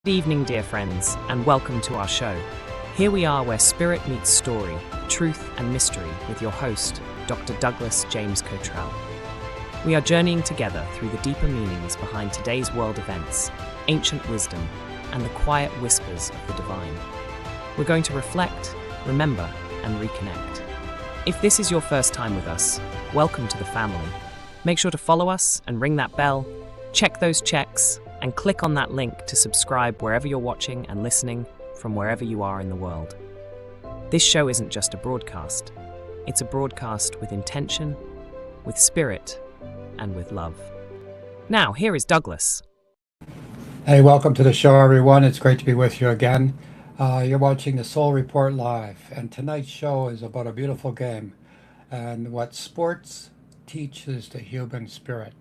Good evening, dear friends, and welcome to our show. Here we are where spirit meets story, truth and mystery with your host, Dr. Douglas James Cottrell. We are journeying together through the deeper meanings behind today's world events, ancient wisdom, and the quiet whispers of the divine. We're going to reflect, remember, and reconnect. If this is your first time with us, welcome to the family. Make sure to follow us and ring that bell, check those checks, and click on that link to subscribe wherever you're watching and listening from wherever you are in the world. This show isn't just a broadcast. It's a broadcast with intention, with spirit, and with love. Now, here is Douglas. Hey, welcome to the show, everyone. It's great to be with you again. You're watching the Soul Report Live, and tonight's show is about a beautiful game and what sports teaches the human spirit.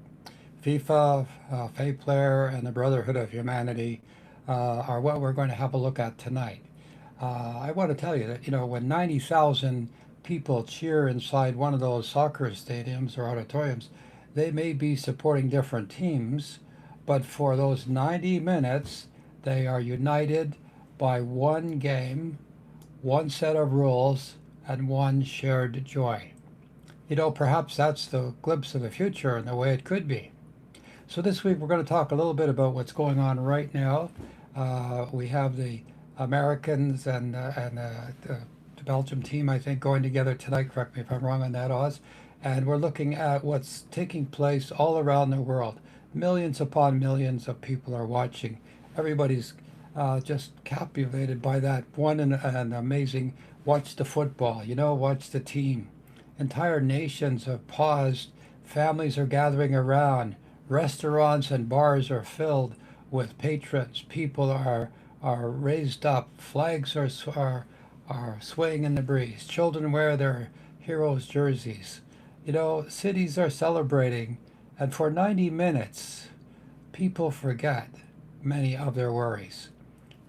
FIFA, Fair Player, and the Brotherhood of Humanity are what we're going to have a look at tonight. I want to tell you that, when 90,000 people cheer inside one of those soccer stadiums or auditoriums, they may be supporting different teams, but for those 90 minutes, they are united by one game, one set of rules, and one shared joy. Perhaps that's the glimpse of the future and the way it could be. So this week we're going to talk a little bit about what's going on right now. We have the Americans and the Belgium team, I think, going together tonight. Correct me if I'm wrong on that, Oz. And we're looking at what's taking place all around the world. Millions upon millions of people are watching. Everybody's just captivated by that one and amazing watch the football, watch the team. Entire nations have paused. Families are gathering around. Restaurants and bars are filled with patrons. People are raised up. Flags are swaying in the breeze. Children wear their heroes' jerseys. Cities are celebrating. And for 90 minutes, people forget many of their worries.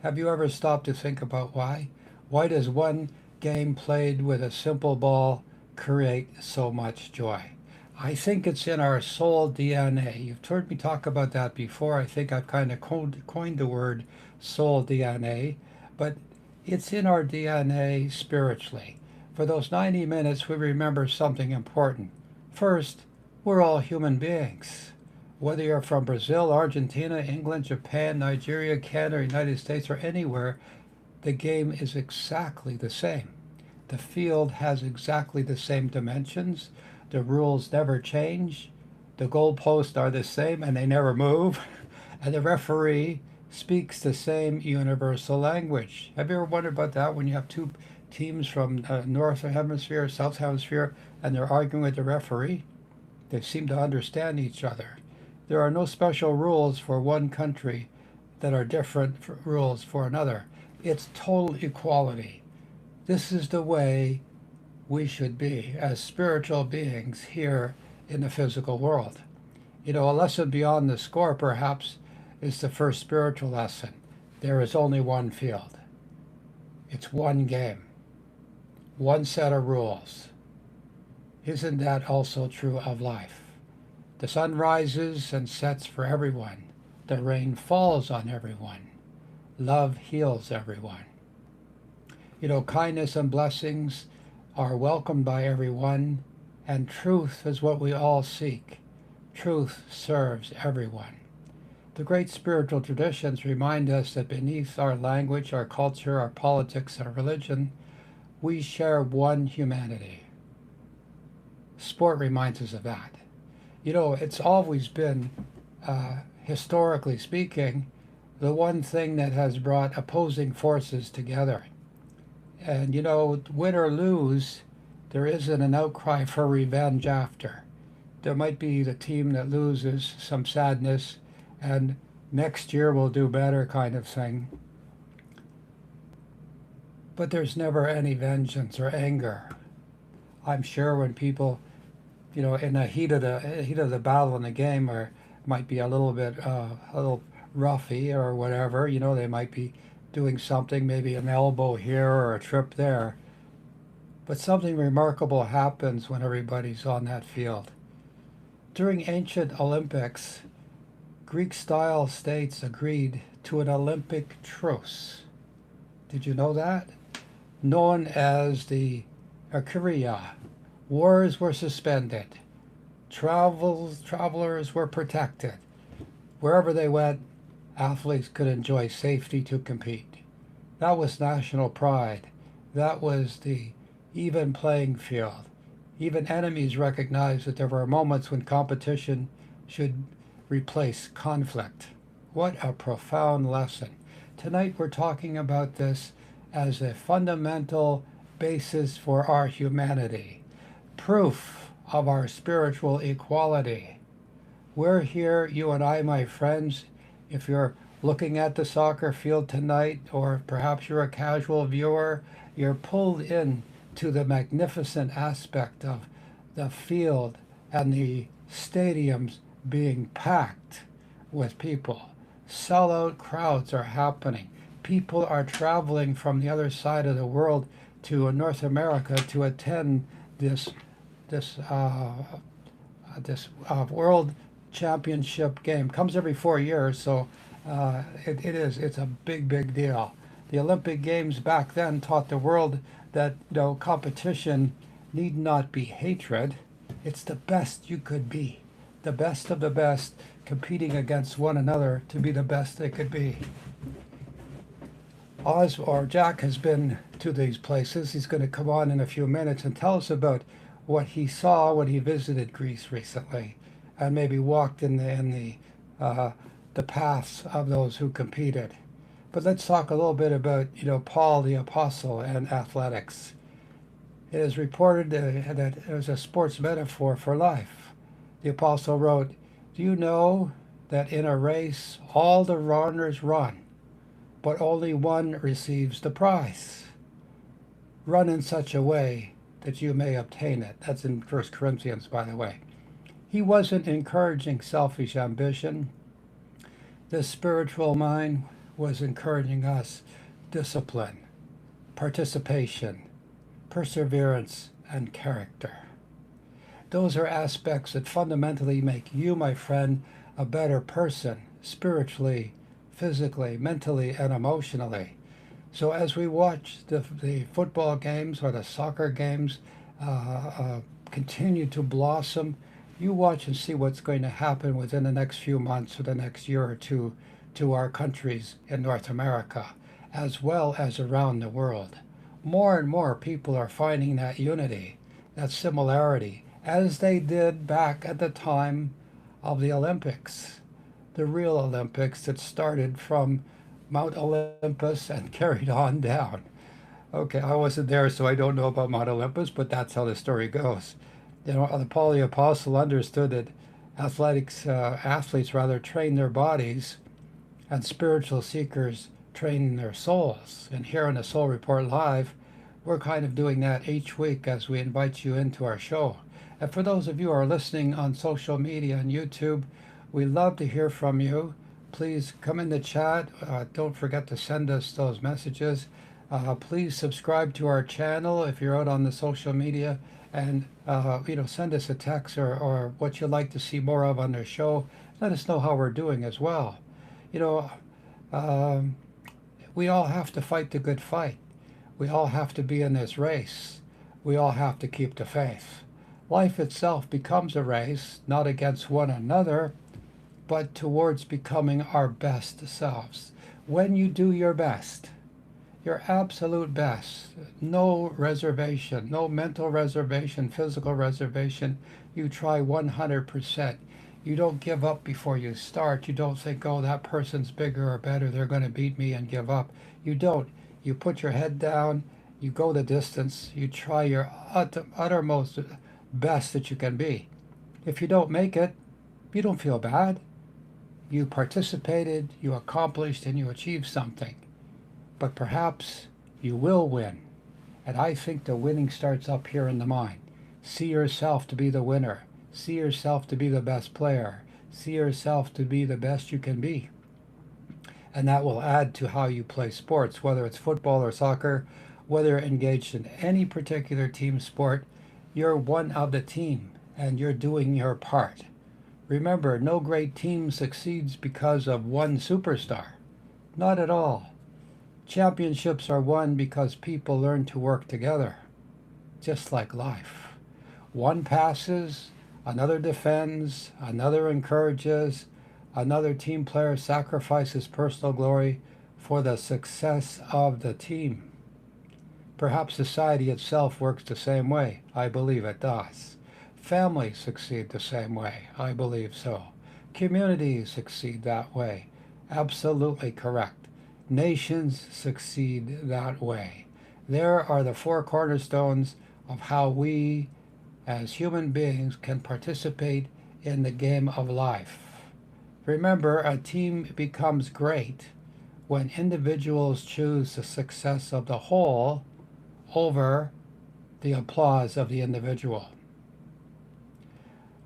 Have you ever stopped to think about why? Why does one game played with a simple ball create so much joy? I think it's in our soul DNA. You've heard me talk about that before. I think I've kind of coined the word soul DNA, but it's in our DNA spiritually. For those 90 minutes, we remember something important. First, we're all human beings. Whether you're from Brazil, Argentina, England, Japan, Nigeria, Canada, United States, or anywhere, the game is exactly the same. The field has exactly the same dimensions. The rules never change. The goalposts are the same and they never move. And the referee speaks the same universal language. Have you ever wondered about that when you have two teams from North Hemisphere, South Hemisphere, and they're arguing with the referee? They seem to understand each other. There are no special rules for one country that are different rules for another. It's total equality. This is the way we should be as spiritual beings here in the physical world. A lesson beyond the score, perhaps, is the first spiritual lesson. There is only one field. It's one game, one set of rules. Isn't that also true of life? The sun rises and sets for everyone. The rain falls on everyone. Love heals everyone. Kindness and blessings are welcomed by everyone, and truth is what we all seek. Truth serves everyone. The great spiritual traditions remind us that beneath our language, our culture, our politics, our religion, we share one humanity. Sport reminds us of that. It's always been, historically speaking, the one thing that has brought opposing forces together. And, win or lose, there isn't an outcry for revenge after. There might be the team that loses, some sadness, and next year we'll do better kind of thing. But there's never any vengeance or anger. I'm sure when people, in the heat of the battle in the game, or might be a little bit, a little roughy or whatever, they might be doing something, maybe an elbow here or a trip there. But something remarkable happens when everybody's on that field. During ancient Olympics, Greek-style states agreed to an Olympic truce. Did you know that? Known as the Kyria. Wars were suspended. Travelers were protected. Wherever they went, athletes could enjoy safety to compete. That was national pride. That was the even playing field. Even enemies recognized that there were moments when competition should replace conflict. What a profound lesson. Tonight we're talking about this as a fundamental basis for our humanity, proof of our spiritual equality. We're here, you and I, my friends. If you're looking at the soccer field tonight, or perhaps you're a casual viewer, you're pulled in to the magnificent aspect of the field and the stadiums being packed with people. Sellout crowds are happening. People are traveling from the other side of the world to North America to attend this world championship game. Comes every 4 years, so it's a big deal. The Olympic Games back then taught the world that competition need not be hatred. It's the best you could be, the best of the best, competing against one another to be the best they could be. Jack has been to these places. He's going to come on in a few minutes and tell us about what he saw when he visited Greece recently, and maybe walked in the paths of those who competed. But let's talk a little bit about Paul the Apostle and athletics. It is reported that it was a sports metaphor for life. The Apostle wrote, "Do you know that in a race all the runners run, but only one receives the prize? Run in such a way that you may obtain it." That's in 1 Corinthians, by the way. He wasn't encouraging selfish ambition. The spiritual mind was encouraging us discipline, participation, perseverance, and character. Those are aspects that fundamentally make you, my friend, a better person, spiritually, physically, mentally, and emotionally. So as we watch the football games or the soccer games continue to blossom, you watch and see what's going to happen within the next few months or the next year or two to our countries in North America, as well as around the world. More and more people are finding that unity, that similarity, as they did back at the time of the Olympics, the real Olympics that started from Mount Olympus and carried on down. Okay, I wasn't there, so I don't know about Mount Olympus, but that's how the story goes. Paul the Apostle understood that athletes rather train their bodies, and spiritual seekers train their souls. And here on the Soul Report Live, we're kind of doing that each week as we invite you into our show. And for those of you who are listening on social media and YouTube, we love to hear from you. Please come in the chat. Don't forget to send us those messages. Please subscribe to our channel if you're out on the social media, and send us a text or what you'd like to see more of on the show. Let us know how we're doing as well. We all have to fight the good fight. We all have to be in this race. We all have to keep the faith. Life itself becomes a race, not against one another, but towards becoming our best selves. When you do your best, your absolute best, no reservation, no mental reservation, physical reservation, you try 100%. You don't give up before you start. You don't think, oh, that person's bigger or better, they're going to beat me, and give up. You don't. You put your head down, you go the distance, you try your uttermost best that you can be. If you don't make it, you don't feel bad. You participated, you accomplished, and you achieved something. But perhaps you will win. And I think the winning starts up here in the mind. See yourself to be the winner. See yourself to be the best player. See yourself to be the best you can be. And that will add to how you play sports, whether it's football or soccer, whether you're engaged in any particular team sport. You're one of the team, and you're doing your part. Remember, no great team succeeds because of one superstar. Not at all. Championships are won because people learn to work together, just like life. One passes, another defends, another encourages, another team player sacrifices personal glory for the success of the team. Perhaps society itself works the same way. I believe it does. Families succeed the same way. I believe so. Communities succeed that way. Absolutely correct. Nations succeed that way. There are the four cornerstones of how we as human beings can participate in the game of life. Remember, a team becomes great when individuals choose the success of the whole over the applause of the individual.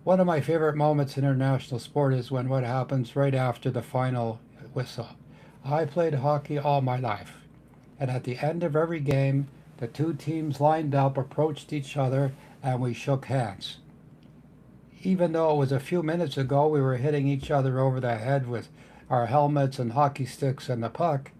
One of my favorite moments in international sport is when what happens right after the final whistle. I played hockey all my life, and at the end of every game, the two teams lined up, approached each other, and we shook hands. Even though it was a few minutes ago we were hitting each other over the head with our helmets and hockey sticks and the puck,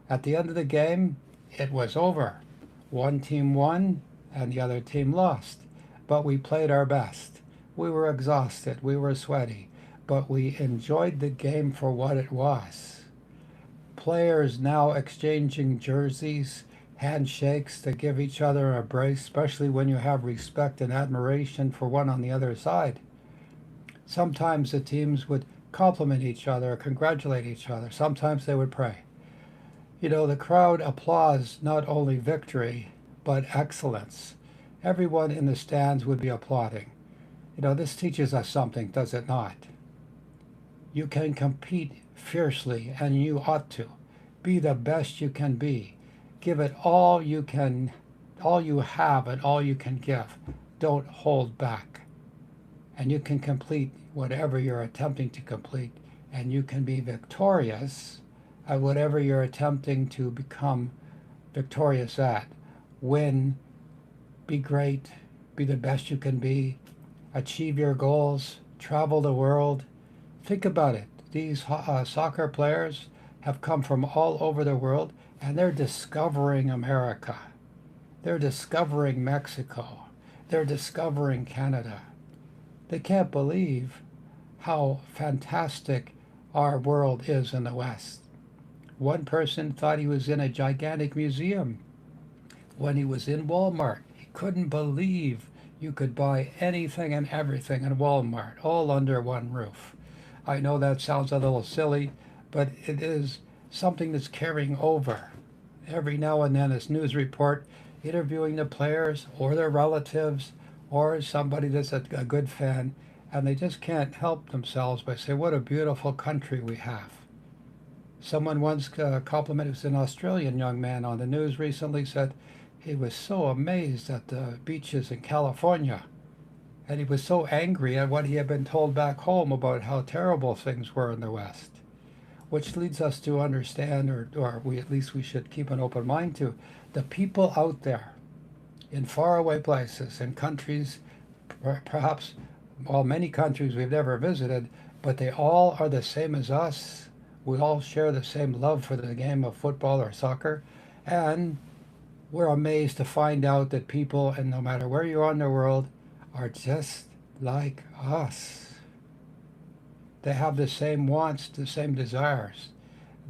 at the end of the game, it was over. One team won and the other team lost, but we played our best. We were exhausted, we were sweaty, but we enjoyed the game for what it was. Players now exchanging jerseys, handshakes to give each other a brace, especially when you have respect and admiration for one on the other side. Sometimes the teams would compliment each other, congratulate each other. Sometimes they would pray. You know, the crowd applauds not only victory, but excellence. Everyone in the stands would be applauding. You know, this teaches us something, does it not? You can compete fiercely, and you ought to. Be the best you can be. Give it all you can, all you have, and all you can give. Don't hold back. And you can complete whatever you're attempting to complete, and you can be victorious at whatever you're attempting to become victorious at. Win, be great, be the best you can be, achieve your goals, travel the world. Think about it. These soccer players have come from all over the world, and they're discovering America. They're discovering Mexico. They're discovering Canada. They can't believe how fantastic our world is in the West. One person thought he was in a gigantic museum when he was in Walmart. He couldn't believe you could buy anything and everything in Walmart, all under one roof. I know that sounds a little silly, but it is something that's carrying over. Every now and then, this news report interviewing the players or their relatives or somebody that's a good fan, and they just can't help themselves by saying, what a beautiful country we have. Someone once complimented, was an Australian young man on the news recently, said he was so amazed at the beaches in California. And he was so angry at what he had been told back home about how terrible things were in the West. Which leads us to understand, or we at least we should keep an open mind to, the people out there in faraway places, in countries, perhaps, well, many countries we've never visited, but they all are the same as us. We all share the same love for the game of football or soccer, and we're amazed to find out that people, and no matter where you are in the world, are just like us. They have the same wants, the same desires.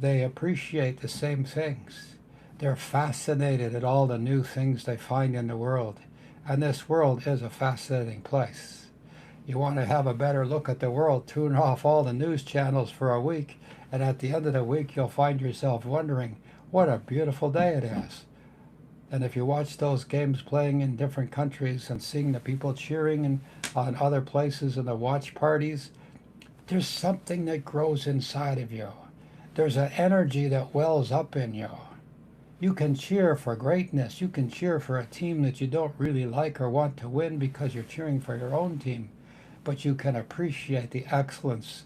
They appreciate the same things. They're fascinated at all the new things they find in the world. And this world is a fascinating place. You want to have a better look at the world, tune off all the news channels for a week, and at the end of the week you'll find yourself wondering, what a beautiful day it is. And if you watch those games playing in different countries and seeing the people cheering on other places and the watch parties, there's something that grows inside of you. There's an energy that wells up in you. You can cheer for greatness. You can cheer for a team that you don't really like or want to win because you're cheering for your own team. But you can appreciate the excellence,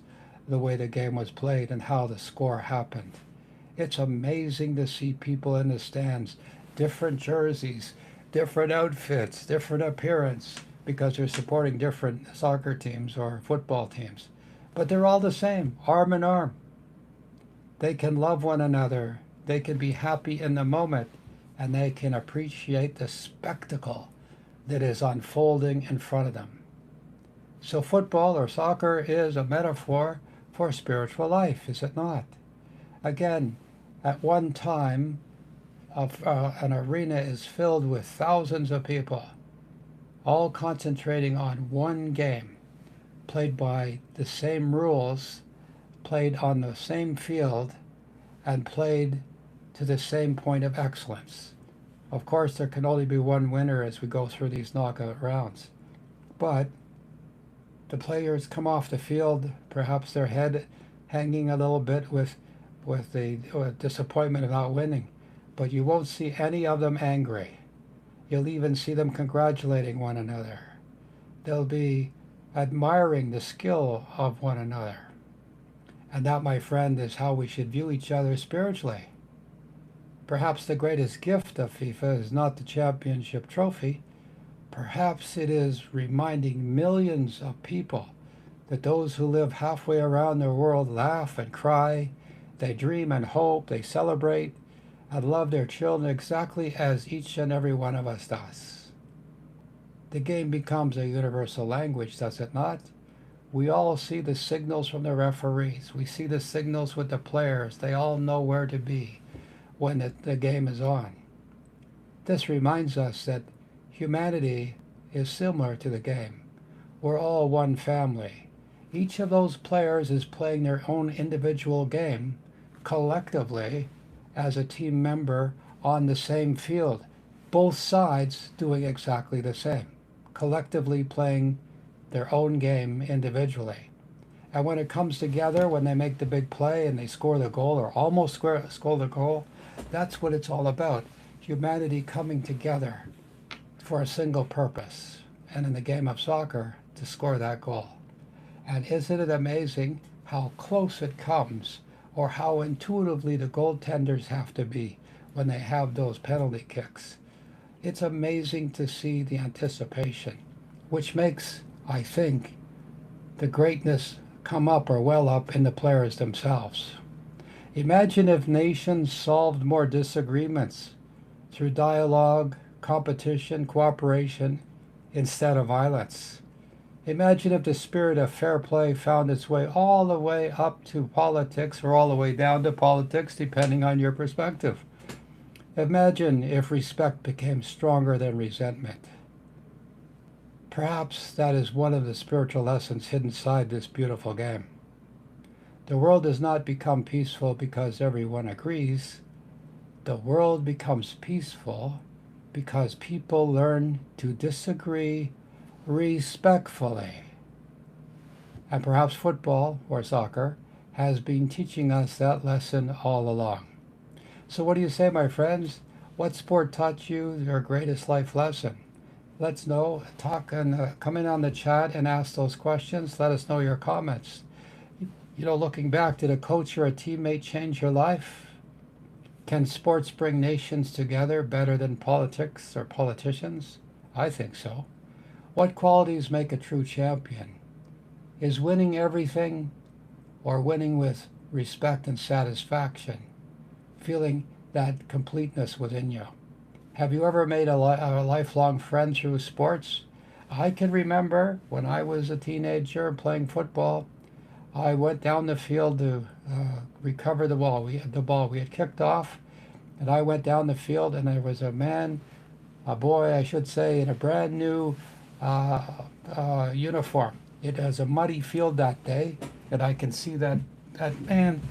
the way the game was played and how the score happened. It's amazing to see people in the stands, different jerseys, different outfits, different appearance, because they're supporting different soccer teams or football teams. but they're all the same, arm in arm. They can love one another, they can be happy in the moment, and they can appreciate the spectacle that is unfolding in front of them. So, football or soccer is a metaphor for spiritual life, is it not? Again, at one time, an arena is filled with thousands of people, all concentrating on one game, played by the same rules, played on the same field, and played to the same point of excellence. Of course, there can only be one winner as we go through these knockout rounds. But the players come off the field, perhaps their head hanging a little bit with the disappointment of not winning. But you won't see any of them angry. You'll even see them congratulating one another. They'll be admiring the skill of one another. And that, my friend, is how we should view each other spiritually. Perhaps the greatest gift of FIFA is not the championship trophy. Perhaps it is reminding millions of people that those who live halfway around the world laugh and cry, they dream and hope, they celebrate, and love their children exactly as each and every one of us does. The game becomes a universal language, does it not? We all see the signals from the referees. We see the signals with the players. They all know where to be when the game is on. This reminds us that humanity is similar to the game. We're all one family. Each of those players is playing their own individual game collectively as a team member on the same field. Both sides doing exactly the same, collectively playing their own game individually. And when it comes together, when they make the big play and they score the goal or almost score the goal, that's what it's all about. Humanity coming together for a single purpose. And in the game of soccer, to score that goal. And isn't it amazing how close it comes, or how intuitively the goaltenders have to be when they have those penalty kicks? It's amazing to see the anticipation, which makes, I think, the greatness come up or well up in the players themselves. Imagine if nations solved more disagreements through dialogue, competition, cooperation, instead of violence. Imagine if the spirit of fair play found its way all the way up to politics, or all the way down to politics, depending on your perspective. Imagine if respect became stronger than resentment. Perhaps that is one of the spiritual lessons hidden inside this beautiful game. The world does not become peaceful because everyone agrees. The world becomes peaceful because people learn to disagree respectfully. And perhaps football or soccer has been teaching us that lesson all along. So what do you say, my friends? What sport taught you your greatest life lesson? Let's know. Talk and come in on the chat and ask those questions. Let us know your comments. You know, looking back, did a coach or a teammate change your life? Can sports bring nations together better than politics or politicians? I think so. What qualities make a true champion? Is winning everything, or winning with respect and satisfaction? Feeling that completeness within you. Have you ever made a lifelong friend through sports? I can remember when I was a teenager playing football, I went down the field to recover the ball. We had kicked off, and I went down the field, and there was a boy, I should say, in a brand new uniform. It was a muddy field that day, and I can see that man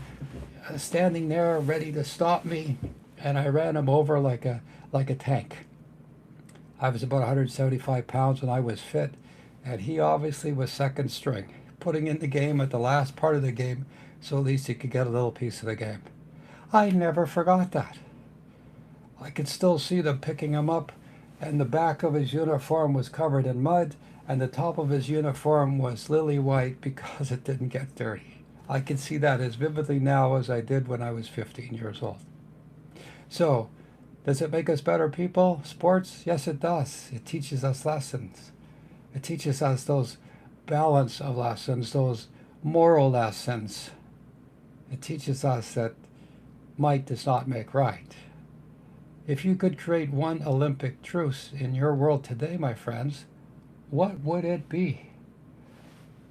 standing there ready to stop me, and I ran him over like a tank. I was about 175 pounds and I was fit, and he obviously was second string, putting in the game at the last part of the game so at least he could get a little piece of the game. I never forgot that. I could still see them picking him up, and the back of his uniform was covered in mud, and the top of his uniform was lily white because it didn't get dirty. I can see that as vividly now as I did when I was 15 years old. So, does it make us better people? Sports? Yes, it does. It teaches us lessons. It teaches us those balance of lessons, those moral lessons. It teaches us that might does not make right. If you could create one Olympic truce in your world today, my friends, what would it be?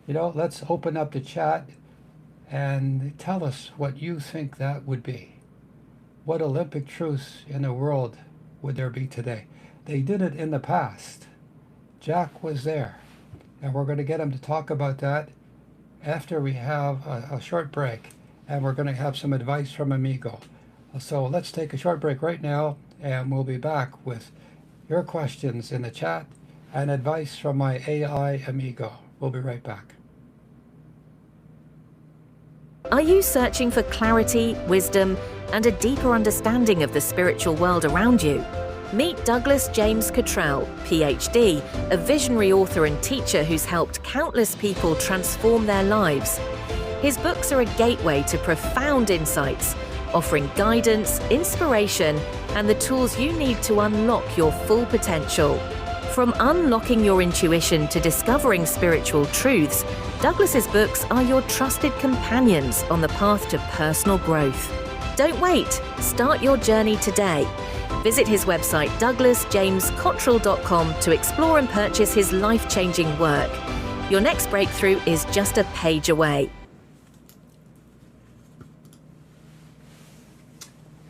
Let's open up the chat and tell us what you think that would be. What Olympic truce in the world would there be today? They did it in the past. Jack was there, and we're going to get him to talk about that after we have a short break, and we're going to have some advice from Amigo. So let's take a short break right now, and we'll be back with your questions in the chat and advice from my AI Amigo. We'll be right back. Are you searching for clarity, wisdom, and a deeper understanding of the spiritual world around you? Meet Douglas James Cottrell, PhD, a visionary author and teacher who's helped countless people transform their lives. His books are a gateway to profound insights, offering guidance, inspiration, and the tools you need to unlock your full potential. From unlocking your intuition to discovering spiritual truths, Douglas's books are your trusted companions on the path to personal growth. Don't wait. Start your journey today. Visit his website douglasjamescottrell.com to explore and purchase his life-changing work. Your next breakthrough is just a page away.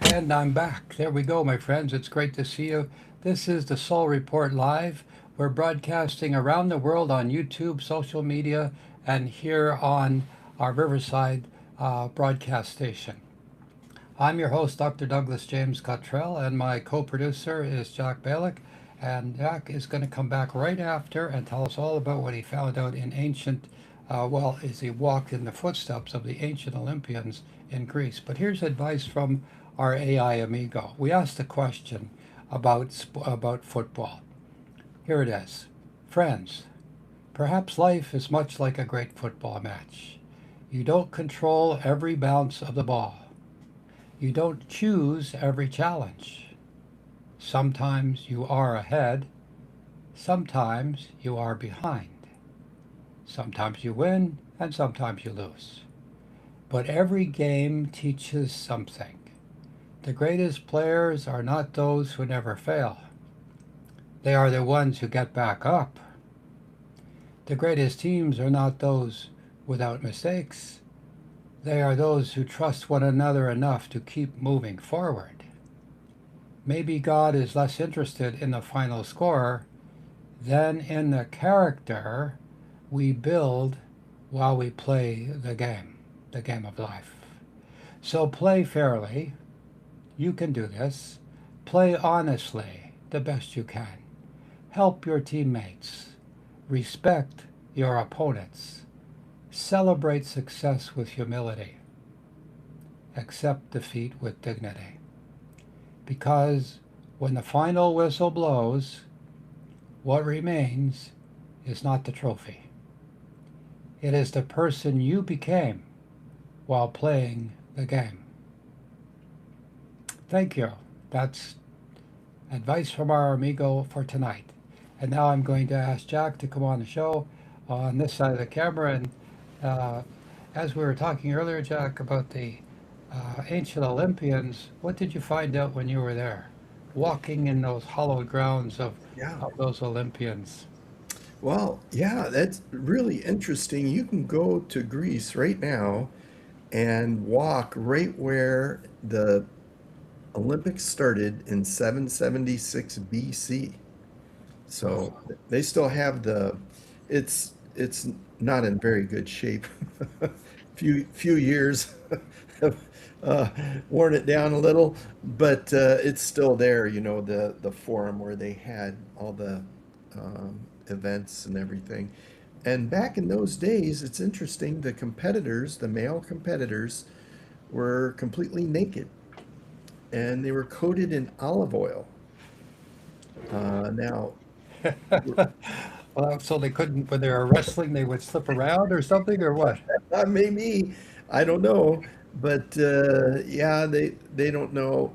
And I'm back. There we go, my friends. It's great to see you. This is the Soul Report Live. We're broadcasting around the world on YouTube, social media, and here on our Riverside broadcast station. I'm your host, Dr. Douglas James Cottrell, and my co-producer is Jack Balick. And Jack is going to come back right after and tell us all about what he found out in ancient, as he walked in the footsteps of the ancient Olympians in Greece. But here's advice from our AI Amigo. We asked a question about football. Here it is. Friends, perhaps life is much like a great football match. You don't control every bounce of the ball. You don't choose every challenge. Sometimes you are ahead. Sometimes you are behind. Sometimes you win and sometimes you lose. But every game teaches something. The greatest players are not those who never fail. They are the ones who get back up. The greatest teams are not those without mistakes. They are those who trust one another enough to keep moving forward. Maybe God is less interested in the final score than in the character we build while we play the game of life. So play fairly. You can do this. Play honestly, the best you can. Help your teammates. Respect your opponents. Celebrate success with humility. Accept defeat with dignity. Because when the final whistle blows, what remains is not the trophy. It is the person you became while playing the game. Thank you. That's advice from our amigo for tonight. And now I'm going to ask Jack to come on the show on this side of the camera. And as we were talking earlier, Jack, about the ancient Olympians, what did you find out when you were there, walking in those hallowed grounds of those Olympians? Well, yeah, that's really interesting. You can go to Greece right now and walk right where the Olympics started in 776 BC. So they still have it's not in very good shape. few years have worn it down a little, but it's still there, the forum where they had all the events and everything. And back in those days, it's interesting, the male competitors were completely naked and they were coated in olive oil. Now, Well, so they couldn't, when they were wrestling, they would slip around or something, or what? maybe, I don't know, but yeah, they don't know.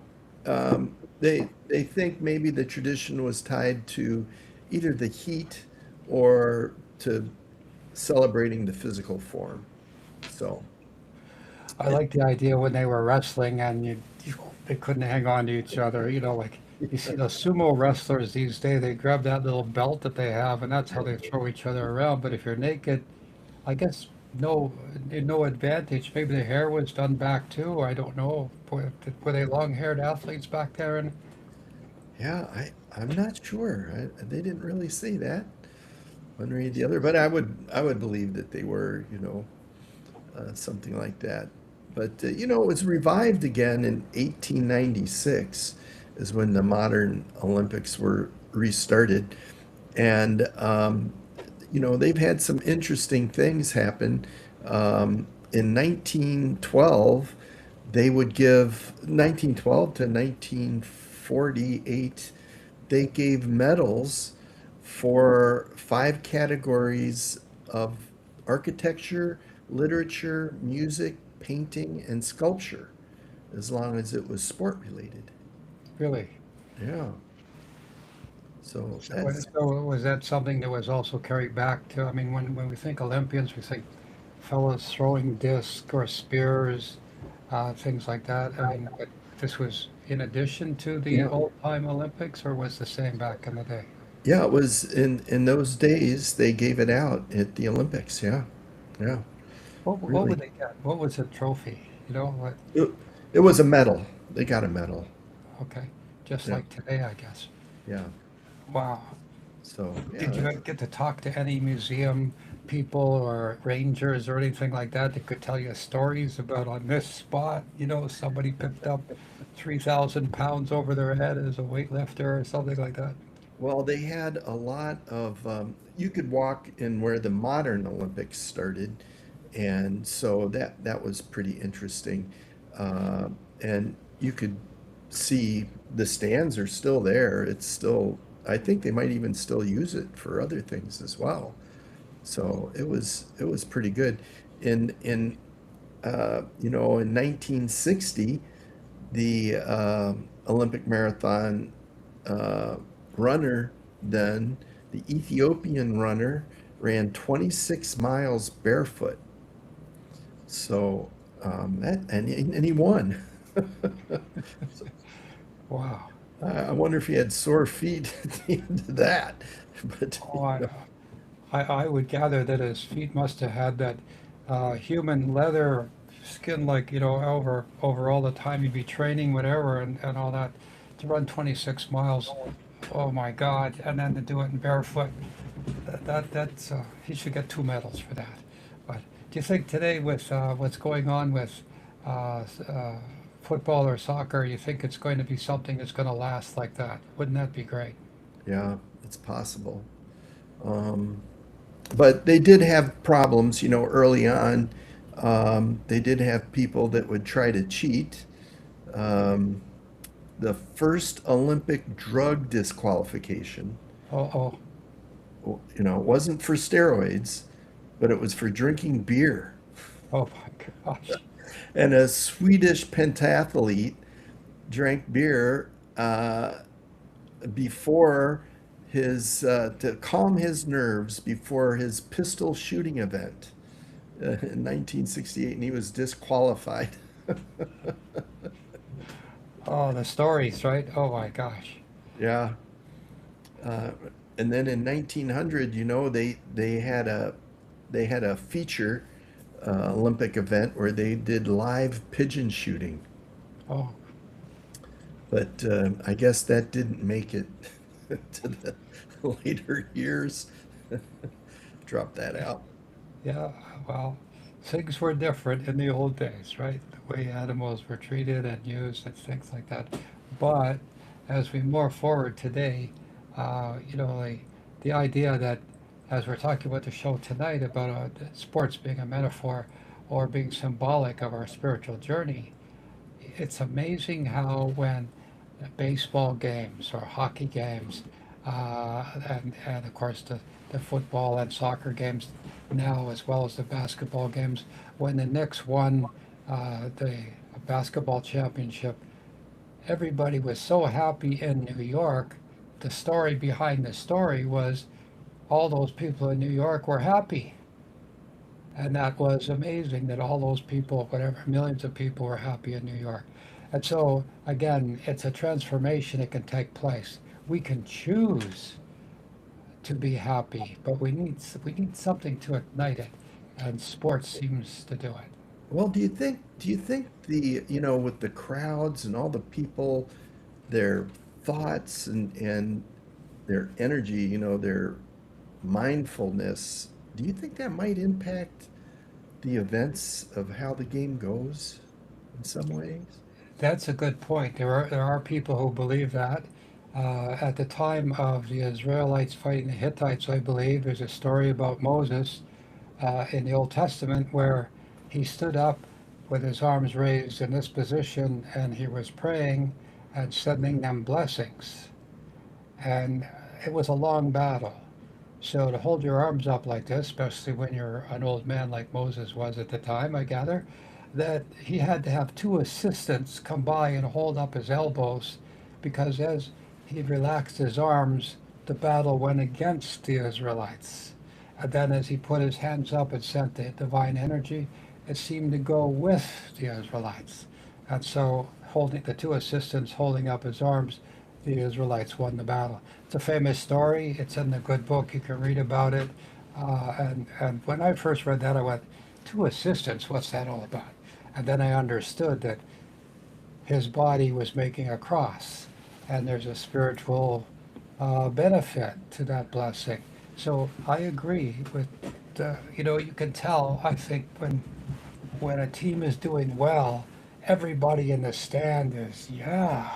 They think maybe the tradition was tied to either the heat or to celebrating the physical form. So, I like the idea when they were wrestling and they couldn't hang on to each other. Like you see the sumo wrestlers these days, they grab that little belt that they have, and that's how they throw each other around. But if you're naked, I guess no, no advantage. Maybe the hair was done back too. I don't know. Were they long-haired athletes back there? And yeah, I'm not sure. They didn't really say that one way or the other, but I would believe that they were, something like that. But it was revived again in 1896, is when the modern Olympics were restarted, and they've had some interesting things happen. In 1912, they would give 1912 to 1948. They gave medals for 5 categories of architecture, literature, music, painting, and sculpture, as long as it was sport related. really, Yeah. So so was that something that was also carried back to? I mean, when we think Olympians, we think fellows throwing disc or spears, things like that. I mean, but this was in addition to the yeah, old-time Olympics, or was the same back in the day? yeah, it was in those days they gave it out at the Olympics. Yeah, yeah, What really. would they get? What was a trophy? What? It, it was a medal. They got a medal. Okay, just Yeah, like today, I guess. yeah. Wow. So yeah, Did you get to talk to any museum people or rangers or anything like that that could tell you stories about on this spot, somebody picked up 3,000 pounds over their head as a weightlifter or something like that? well, they had a lot of. You could walk in where the modern Olympics started, and so that was pretty interesting. And you could see the stands are still there. It's still. I think they might even still use it for other things as well. So it was pretty good. In 1960, the Olympic marathon uh, runner then, the Ethiopian runner, ran 26 miles barefoot. So and he won. So, Wow. I wonder if he had sore feet at the end of that. But Oh, I would gather that his feet must have had that human leather skin, like, over all the time you'd be training, whatever, and all that, to run 26 miles. Oh my God. And then to do it in barefoot. That's he should get 2 medals for that. But do you think today with what's going on with football or soccer, you think it's going to be something that's going to last like that? Wouldn't that be great? yeah, it's possible. Um, but they did have problems, early on. They did have people that would try to cheat. Um, the first Olympic drug disqualification, Oh, oh, it wasn't for steroids, but it was for drinking beer. oh my gosh. And a Swedish pentathlete drank beer before to calm his nerves before his pistol shooting event in 1968, and he was disqualified. Oh, the stories, right? Oh my gosh. Yeah. Uh, and then in 1900, they had a feature Olympic event where they did live pigeon shooting, Oh, but I guess that didn't make it to the later years. Drop that out. yeah. Well, things were different in the old days, right? The way animals were treated and used and things like that. But as we move forward today, the idea that, as we're talking about the show tonight, about sports being a metaphor or being symbolic of our spiritual journey, it's amazing how when baseball games or hockey games, and of course the football and soccer games now, as well as the basketball games, when the Knicks won the basketball championship, everybody was so happy in New York. The story behind the story was all those people in New York were happy. And that was amazing that all those people, whatever, millions of people were happy in New York. And so, again, it's a transformation that can take place. We can choose to be happy, but we need something to ignite it, and sports seems to do it. Well, do you think the, with the crowds and all the people, their thoughts and their energy, their mindfulness, do you think that might impact the events of how the game goes in some ways? That's a good point. There are people who believe that. At the time of the Israelites fighting the Hittites, I believe there's a story about Moses in the Old Testament where he stood up with his arms raised in this position and he was praying and sending them blessings. And it was a long battle. So to hold your arms up like this, especially when you're an old man like Moses was at the time, I gather, that he had to have two assistants come by and hold up his elbows because as he relaxed his arms, the battle went against the Israelites. And then as he put his hands up and sent the divine energy, it seemed to go with the Israelites. And so holding the two assistants holding up his arms, the Israelites won the battle. It's a famous story. It's in the good book. You can read about it. And when I first read that, I went, two assistants, what's that all about? And then I understood that his body was making a cross, and there's a spiritual benefit to that blessing. So I agree with, you can tell, I think, when a team is doing well, everybody in the stand is, yeah.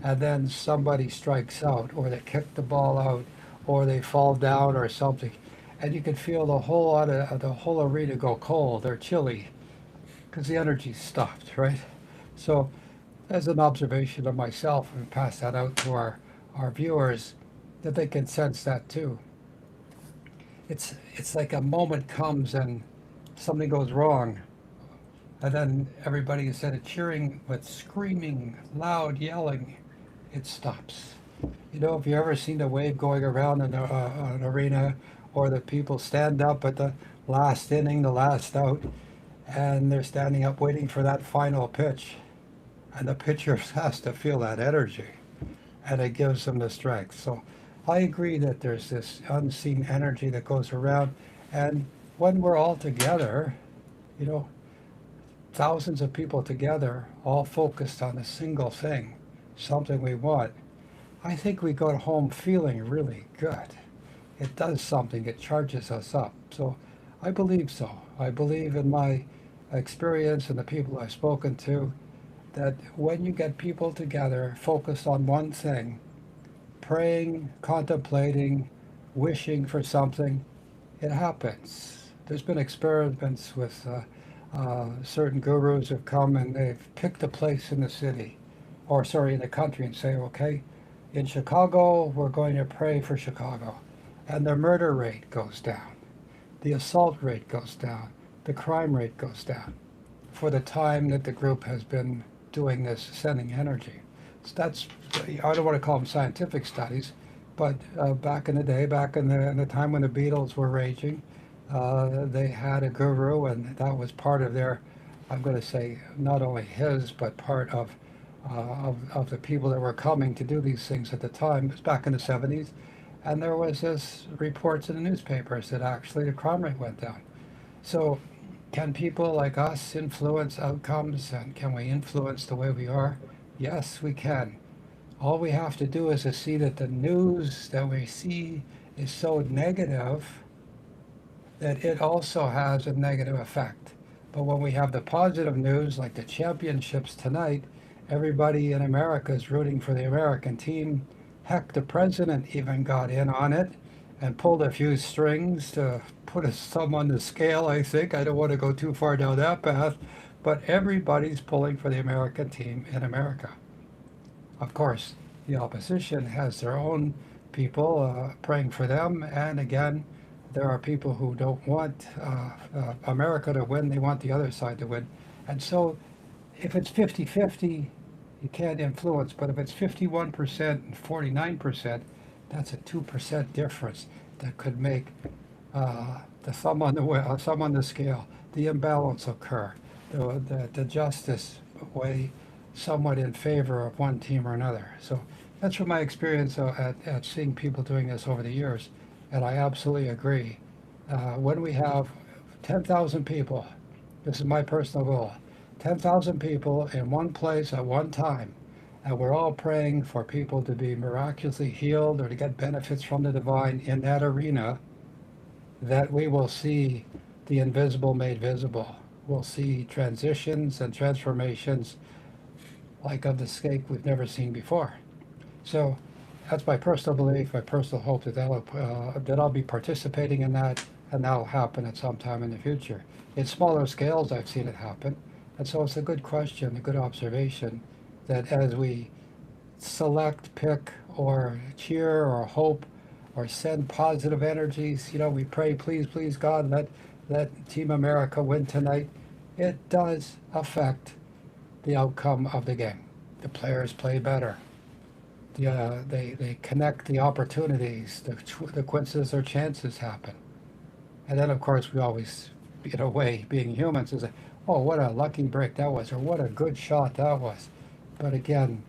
And then somebody strikes out, or they kick the ball out, or they fall down or something. And you can feel the whole arena go cold or chilly because the energy stopped, right? So as an observation of myself, and pass that out to our viewers, that they can sense that too. It's like a moment comes and something goes wrong, and then everybody, instead of cheering with screaming, loud yelling, it stops. If you ever seen a wave going around in an arena, or the people stand up at the last inning, the last out, and they're standing up waiting for that final pitch, and the pitcher has to feel that energy, and it gives them the strength. So I agree that there's this unseen energy that goes around, and when we're all together, you know, thousands of people together, all focused on a single thing, something we want, I think we go home feeling really good. It does something, it charges us up. So I believe so. I believe in my experience and the people I've spoken to that when you get people together focused on one thing, praying, contemplating, wishing for something, it happens. There's been experiments with certain gurus have come and they've picked a place in the city, or sorry, in the country, and say, okay, in Chicago, we're going to pray for Chicago. And the murder rate goes down, the assault rate goes down, the crime rate goes down for the time that the group has been doing this, sending energy. So that's, I don't want to call them scientific studies, but back in the day, back in the time when the Beatles were raging, they had a guru, and that was part of their, I'm going to say, not only his, but part of the people that were coming to do these things at the time. It was back in the 70s, and there was this reports in the newspapers that actually the crime rate went down. So can people like us influence outcomes, and can we influence the way we are? Yes, we can. All we have to do is to see that the news that we see is so negative that it also has a negative effect. But when we have the positive news, like the championships tonight, everybody in America is rooting for the American team. Heck, the president even got in on it and pulled a few strings to put a thumb on the scale, I think. I don't want to go too far down that path, but everybody's pulling for the American team in America. Of course, the opposition has their own people praying for them, and again, there are people who don't want America to win, they want the other side to win. And so if it's 50-50, you can't influence, but if it's 51% and 49%, that's a 2% difference that could make the thumb on the thumb on the scale, the imbalance occur, the justice weigh somewhat in favor of one team or another. So that's from my experience at seeing people doing this over the years, and I absolutely agree. When we have 10,000 people, this is my personal goal, 10,000 people in one place at one time, and we're all praying for people to be miraculously healed or to get benefits from the divine in that arena, that we will see the invisible made visible. We'll see transitions and transformations like of the scale we've never seen before. So that's my personal belief, my personal hope that that I'll be participating in that, and that'll happen at some time in the future. In smaller scales, I've seen it happen, and so it's a good question, a good observation, that as we select, pick, or cheer, or hope, or send positive energies, we pray, please, please, God, let Team America win tonight. It does affect the outcome of the game. The players play better. They connect the opportunities, the coincidences or chances happen. And then, of course, we always, in a way, being humans, is oh, what a lucky break that was, or what a good shot that was. But again,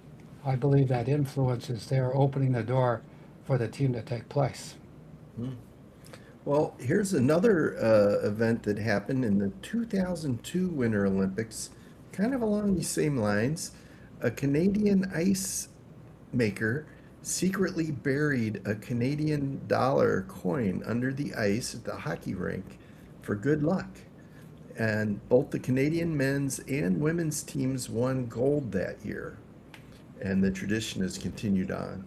I believe that influence is there opening the door for the team to take place. Well, here's another event that happened in the 2002 Winter Olympics, kind of along these same lines. A Canadian ice maker secretly buried a Canadian dollar coin under the ice at the hockey rink for good luck. And both the Canadian men's and women's teams won gold that year. And the tradition has continued on.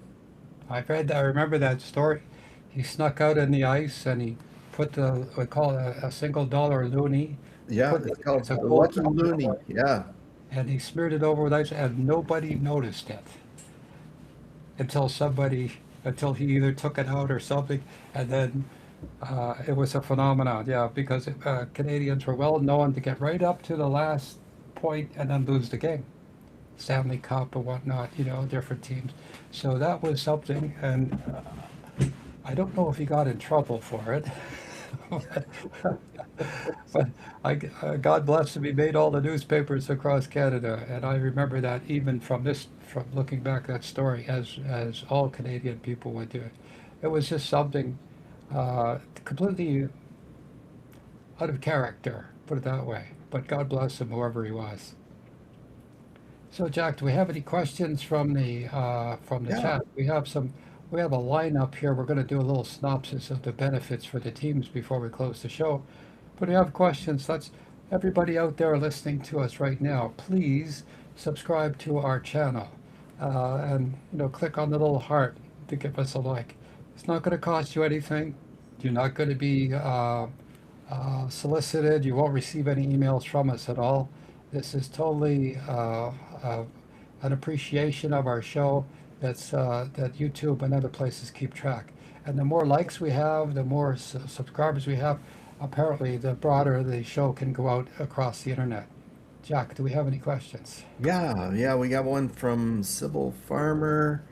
I remember that story. He snuck out in the ice and he put we call it a single dollar loonie. Yeah, it's called the Lucky Looney. Yeah. And he smeared it over with ice and nobody noticed it until he either took it out or something. And then it was a phenomenon, yeah, because Canadians were well known to get right up to the last point and then lose the game. Stanley Cup or whatnot, different teams. So that was something, and I don't know if he got in trouble for it. But God bless him, he made all the newspapers across Canada, and I remember that even from looking back at that story, as all Canadian people would do it. It was just something completely out of character, put it that way. But God bless him, whoever he was. So, Jack, do we have any questions from the Yeah. chat? We have a lineup here. We're going to do a little synopsis of the benefits for the teams before we close the show. But we have questions. Everybody out there listening to us right now, please subscribe to our channel and click on the little heart to give us a like. It's not going to cost you anything. You're not going to be solicited. You won't receive any emails from us at all. This is totally an appreciation of our show that YouTube and other places keep track. And the more likes we have, the more subscribers we have, apparently the broader the show can go out across the internet. Jack, do we have any questions? Yeah, we got one from Sybil Farmer.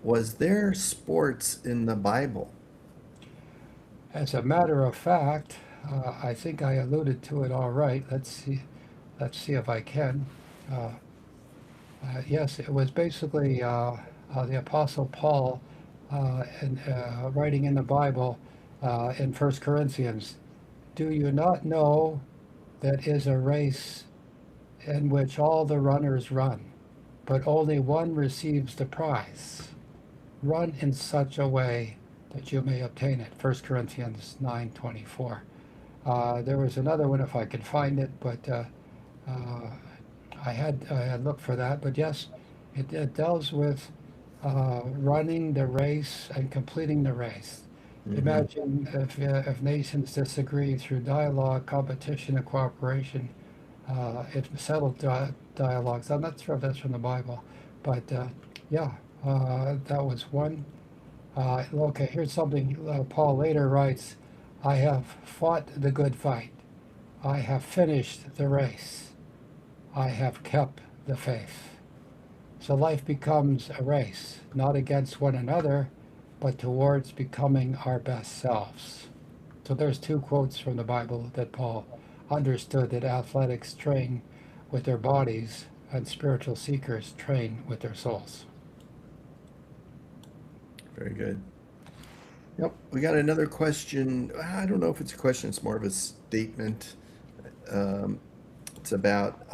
Was there sports in the Bible? As a matter of fact, I think I alluded to it all right. Let's see if I can. Yes, it was basically the Apostle Paul writing in the Bible in 1 Corinthians. Do you not know that is a race in which all the runners run, but only one receives the prize? Run in such a way that you may obtain it. 1 Corinthians 9:24. There was another one if I could find it, but I had looked for that. But yes, it deals with running the race and completing the race. Imagine if nations disagree through dialogue, competition, and cooperation. It's settled dialogues. I'm not sure if that's from the Bible, but yeah, that was one. Okay, here's something Paul later writes. I have fought the good fight. I have finished the race. I have kept the faith. So life becomes a race, not against one another, but towards becoming our best selves. So there's two quotes from the Bible that Paul understood that athletics train with their bodies and spiritual seekers train with their souls. Very good. Yep, we got another question. I don't know if it's a question, it's more of a statement. Um, it's about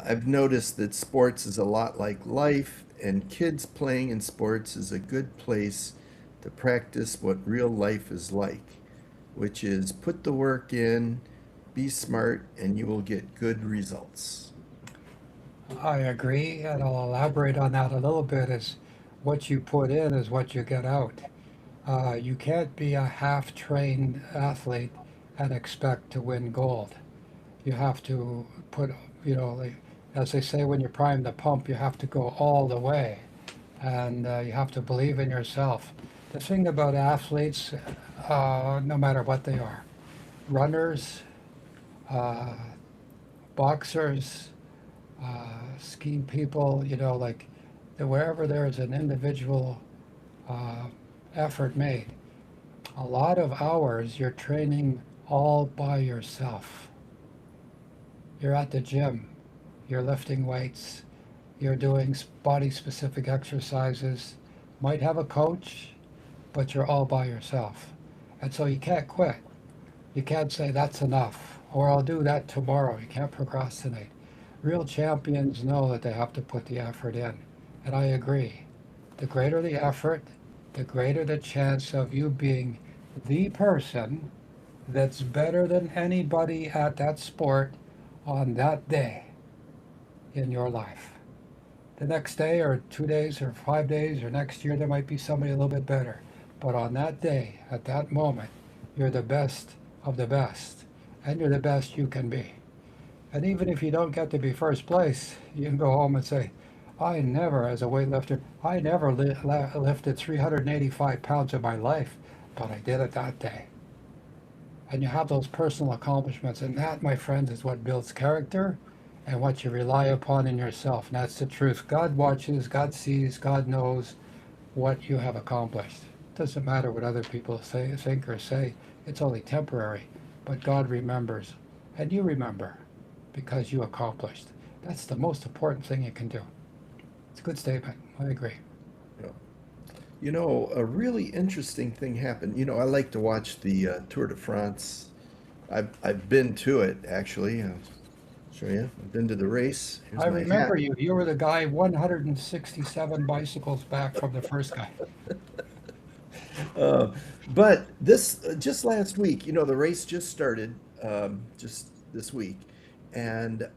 I've noticed that sports is a lot like life, and kids playing in sports is a good place to practice what real life is like, which is put the work in, be smart, and you will get good results. I agree, and I'll elaborate on that a little bit. Is what you put in is what you get out. You can't be a half-trained athlete and expect to win gold. You have to put, like, as they say, when you prime the pump, you have to go all the way, and you have to believe in yourself. The thing about athletes, no matter what they are, runners, uh, boxers, ski people, like wherever there is an individual uh, effort made, a lot of hours you're training all by yourself. You're at the gym, you're lifting weights, you're doing body specific exercises, might have a coach, but you're all by yourself. And so you can't quit. You can't say that's enough or I'll do that tomorrow. You can't procrastinate. Real champions know that they have to put the effort in. And I agree. The greater the effort, the greater the chance of you being the person that's better than anybody at that sport on that day in your life. The next day or 2 days or 5 days or next year, there might be somebody a little bit better. But on that day, at that moment, you're the best of the best, and you're the best you can be. And even if you don't get to be first place, you can go home and say, I never, as a weightlifter, I never lifted 385 pounds in my life, but I did it that day. And you have those personal accomplishments, and that, my friends, is what builds character and what you rely upon in yourself. And that's the truth. God watches, God sees, God knows what you have accomplished. It doesn't matter what other people think or say. It's only temporary. But God remembers, and you remember, because you accomplished. That's the most important thing you can do. It's a good statement. I agree. Yeah. A really interesting thing happened. I like to watch the Tour de France. I've been to it, actually. I'll show you. I've been to the race. Here's I my remember hat. you. You were the guy 167 bicycles back from the first guy. Uh, but this just last week, the race just started just this week, and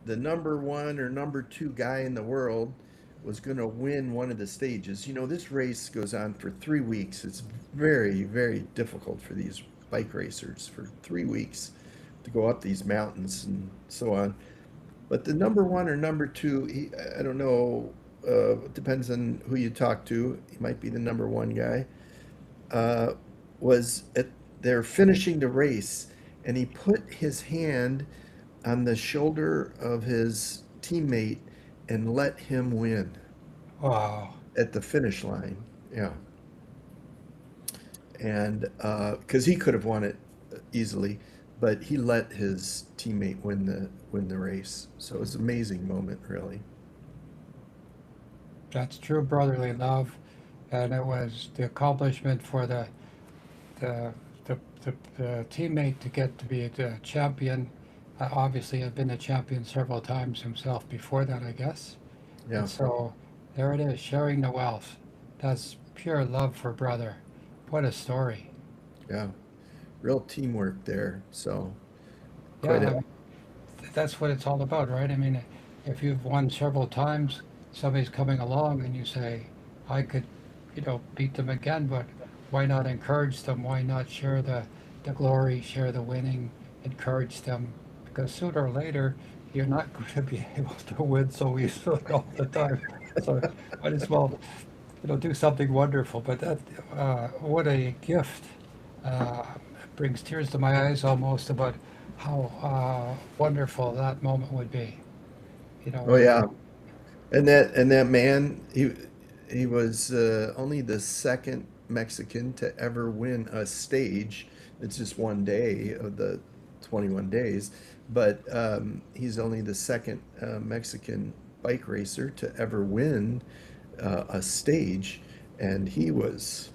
the number one or number two guy in the world was going to win one of the stages. This race goes on for 3 weeks. It's very, very difficult for these bike racers for 3 weeks to go up these mountains and so on. But the number one or number two, I don't know, it depends on who you talk to. He might be the number one guy. Uh, they're finishing the race, and he put his hand on the shoulder of his teammate and let him win Wow. at the finish line. Yeah, and because he could have won it easily, but he let his teammate win the race. So it was an amazing moment, really. That's true brotherly love. And it was the accomplishment for the, the teammate to get to be the champion. Obviously, had been a champion several times himself before that, I guess. Yeah, And so there it is, sharing the wealth. That's pure love for brother. What a story. yeah, real teamwork there. So Yeah, quite I a mean, that's what it's all about, right? I mean, if you've won several times, somebody's coming along and you say, I could, beat them again, but why not encourage them? Why not share the glory, share the winning, encourage them? Because sooner or later, you're not going to be able to win so easily all the time. So might as well, do something wonderful. But what a gift. It brings tears to my eyes almost about how wonderful that moment would be. Oh When yeah, and that man, he was only the second Mexican to ever win a stage. It's just one day of the 21 days, but he's only the second Mexican bike racer to ever win a stage, and he was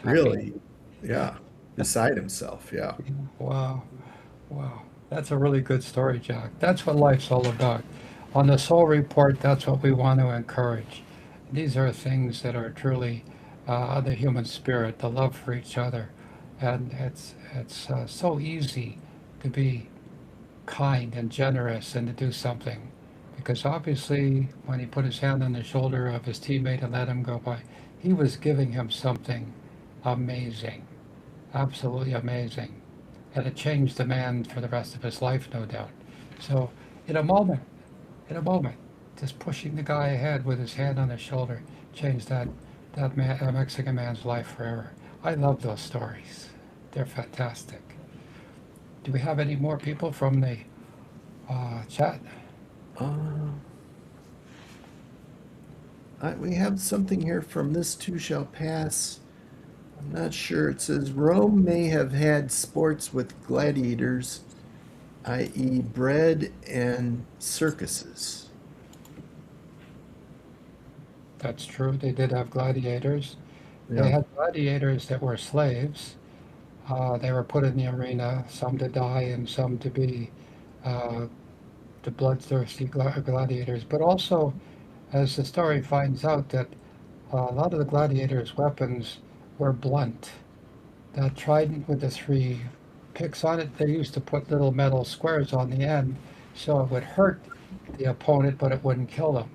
Happy. really, Yeah. yeah, beside himself. Yeah. Wow. Wow. That's a really good story, Jack. That's what life's all about. On the Soul Report, that's what we want to encourage. These are things that are truly the human spirit, the love for each other. And it's so easy to be kind and generous and to do something. Because obviously, when he put his hand on the shoulder of his teammate and let him go by, he was giving him something amazing, absolutely amazing. And it changed the man for the rest of his life, no doubt. So, in a moment, in a moment, just pushing the guy ahead with his hand on his shoulder changed that Mexican man's life forever. I love those stories. They're fantastic. Do we have any more people from the chat? Uh, we have something here from This Too Shall Pass. I'm not sure. It says Rome may have had sports with gladiators, i.e., bread and circuses. That's true. They did have gladiators. They Yeah. had gladiators that were slaves. They were put in the arena, some to die and some to be uh, the bloodthirsty gladiators. But also, as the story finds out, that a lot of the gladiators' weapons were blunt. That trident with the three picks on it, they used to put little metal squares on the end so it would hurt the opponent, but it wouldn't kill them.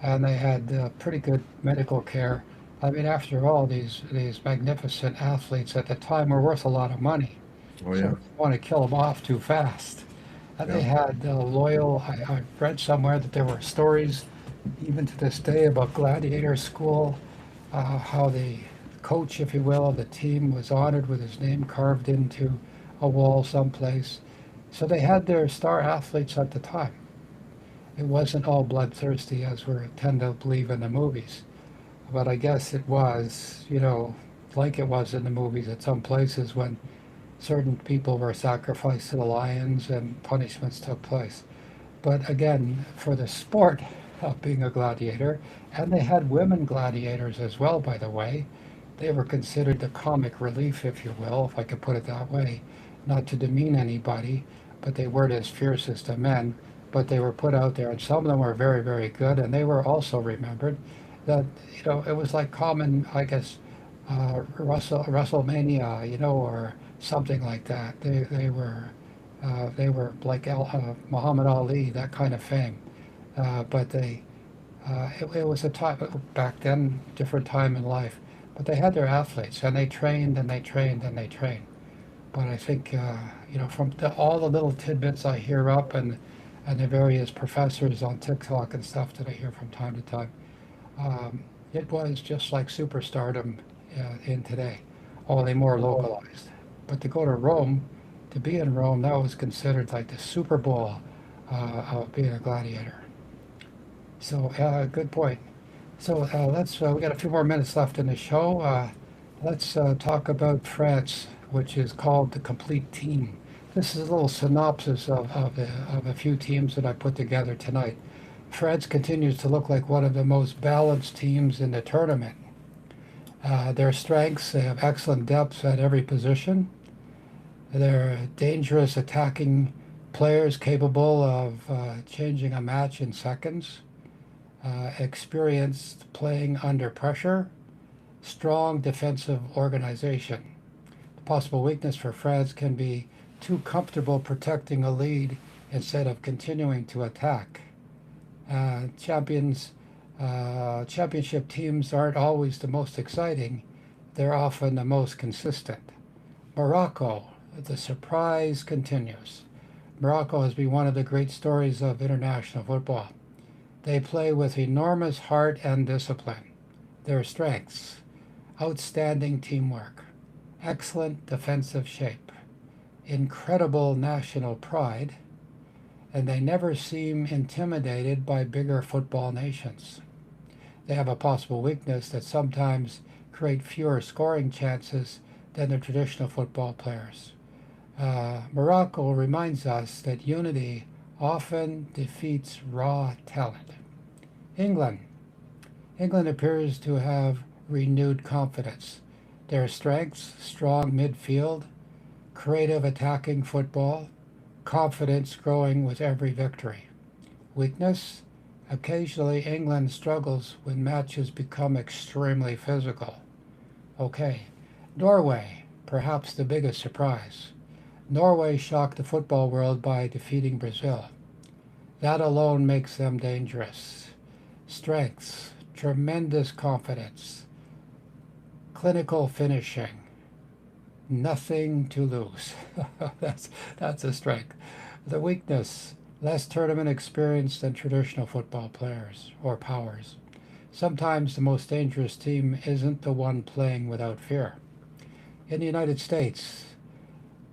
And they had pretty good medical care. I mean, after all, these magnificent athletes at the time were worth a lot of money, Oh, so yeah. you don't want to kill them off too fast. And they Yeah. had loyal. I read somewhere that there were stories, even to this day, about gladiator school, how the coach, if you will, of the team was honored with his name carved into a wall someplace. So they had their star athletes at the time. It wasn't all bloodthirsty as we tend to believe in the movies. But I guess it was, like it was in the movies at some places when certain people were sacrificed to the lions and punishments took place. But again, for the sport of being a gladiator, and they had women gladiators as well, by the way, they were considered the comic relief, if you will, if I could put it that way. Not to demean anybody, but they weren't as fierce as the men. But they were put out there, and some of them were very, very good, and they were also remembered. That it was like common, I guess, WrestleMania, or something like that. They were like Muhammad Ali, that kind of fame. But it was a time back then, different time in life. But they had their athletes, and they trained and they trained and they trained. But I think, from all the little tidbits I hear up and the various professors on TikTok and stuff that I hear from time to time, it was just like superstardom in today, only more localized. But to go to Rome, to be in Rome, that was considered like the Super Bowl of being a gladiator. So, good point. So we got a few more minutes left in the show. Let's talk about France, which is called the Complete Team. This is a little synopsis of a few teams that I put together tonight. France continues to look like one of the most balanced teams in the tournament. Their strengths, they have excellent depth at every position. They're dangerous attacking players capable of changing a match in seconds. Experienced playing under pressure. Strong defensive organization. The possible weakness for France can be too comfortable protecting a lead instead of continuing to attack. Championship teams aren't always the most exciting. They're often the most consistent. Morocco, the surprise continues. Morocco has been one of the great stories of international football. They play with enormous heart and discipline. Their strengths: outstanding teamwork, excellent defensive shape, incredible national pride, and they never seem intimidated by bigger football nations. They have a possible weakness that sometimes create fewer scoring chances than the traditional football players. Morocco reminds us that unity often defeats raw talent. England. England appears to have renewed confidence. Their strengths: strong midfield, creative attacking football, confidence growing with every victory. Weakness: occasionally England struggles when matches become extremely physical. Okay, Norway, perhaps the biggest surprise. Norway shocked the football world by defeating Brazil. That alone makes them dangerous. Strengths: tremendous confidence, clinical finishing, nothing to lose. that's a strength. The weakness: less tournament experience than traditional football players or powers. Sometimes the most dangerous team isn't the one playing without fear. In the United States,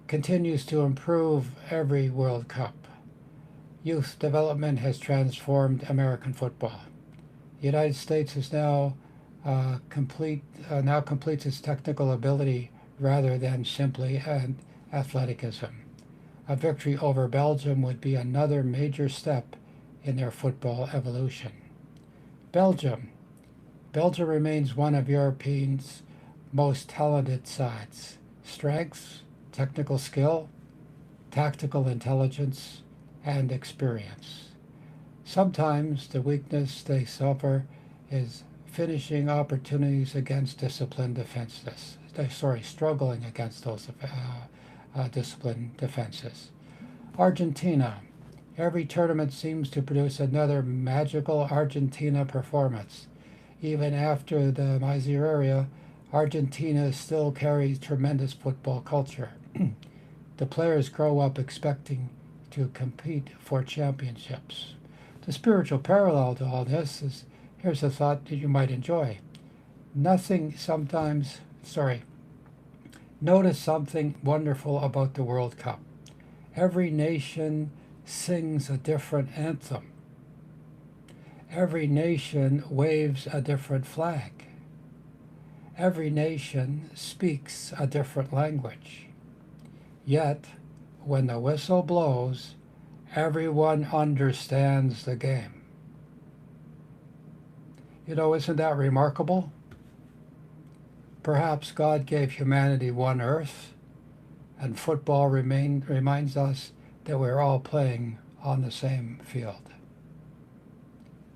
continues to improve every World Cup. Youth development has transformed American football. The United States is now completes its technical ability rather than simply athleticism. A victory over Belgium would be another major step in their football evolution. Belgium. Belgium remains one of Europe's most talented sides. Strengths: technical skill, tactical intelligence, and experience. Sometimes the weakness they suffer is finishing opportunities against disciplined defenses. Struggling against those disciplined defenses. Argentina. Every tournament seems to produce another magical Argentina performance. Even after the Miseria, Argentina still carries tremendous football culture. The players grow up expecting to compete for championships. The spiritual parallel to all this is, here's a thought that you might enjoy. Notice something wonderful about the World Cup. Every nation sings a different anthem. Every nation waves a different flag. Every nation speaks a different language. Yet, when the whistle blows, everyone understands the game. Isn't that remarkable? Perhaps God gave humanity one earth, and football reminds us that we're all playing on the same field.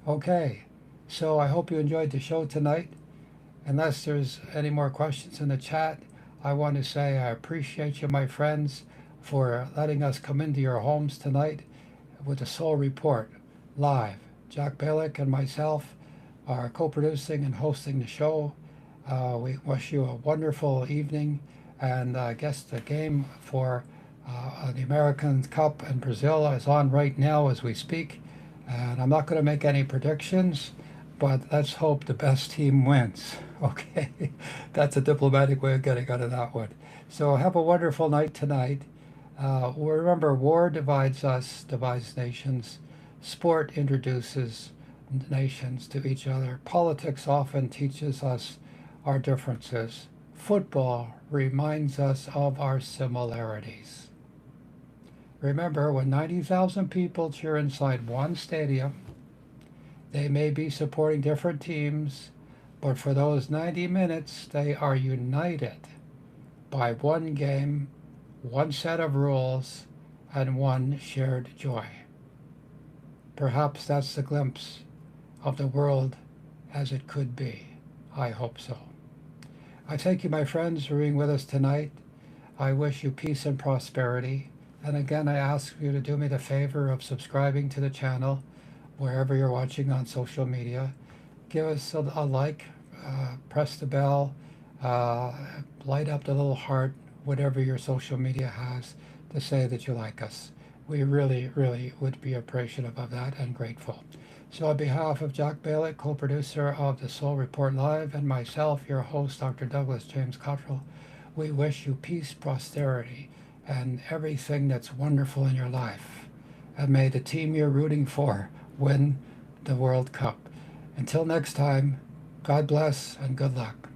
Okay, so I hope you enjoyed the show tonight. Unless there's any more questions in the chat, I want to say I appreciate you, my friends, for letting us come into your homes tonight with the Soul Report live. Jack Balick and myself are co-producing and hosting the show. We wish you a wonderful evening, and I guess the game for the American Cup in Brazil is on right now as we speak, and I'm not going to make any predictions, but let's hope the best team wins. Okay, that's a diplomatic way of getting out of that one. So have a wonderful night tonight. Remember, war divides us, divides nations. Sport introduces nations to each other. Politics often teaches us our differences. Football reminds us of our similarities. Remember, when 90,000 people cheer inside one stadium, they may be supporting different teams, but for those 90 minutes, they are united by one game, one set of rules, and one shared joy. Perhaps that's the glimpse of the world as it could be. I hope so. I thank you, my friends, for being with us tonight. I wish you peace and prosperity. And again, I ask you to do me the favor of subscribing to the channel wherever you're watching on social media. Give us a like, press the bell, light up the little heart, whatever your social media has to say that you like us. We really, really would be appreciative of that and grateful. So on behalf of Jack Balick, co-producer of the Soul Report Live, and myself, your host, Dr. Douglas James Cottrell, we wish you peace, prosperity, and everything that's wonderful in your life. And may the team you're rooting for win the World Cup. Until next time, God bless and good luck.